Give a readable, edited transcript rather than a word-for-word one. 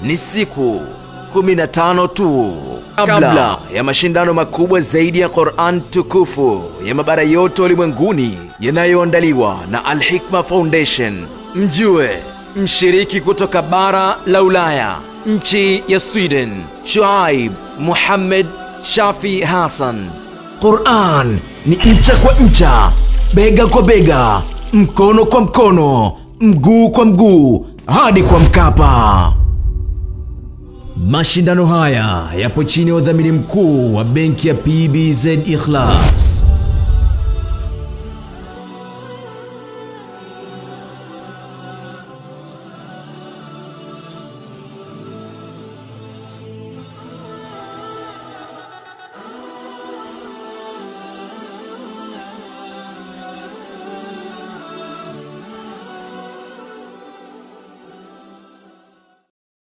ni siku 15 tu kabla ya mashindano makubwa zaidi ya Qur'an tukufu ya mabara yote ulimwenguni yanayoandaliwa na Al-Hikma Foundation. Mjue mshiriki kutoka bara la Ulaya, nchi ya Sweden, Shuaib Muhammad Shafi Hassan. Qur'an ni ncha kwa ncha, bega kwa bega, mkono kwa mkono, mguu kwa mguu, hadi kwa Mkapa. Mashindano haya yapo chini ya udhamini mkuu wa benki ya PBZ Ikhlas.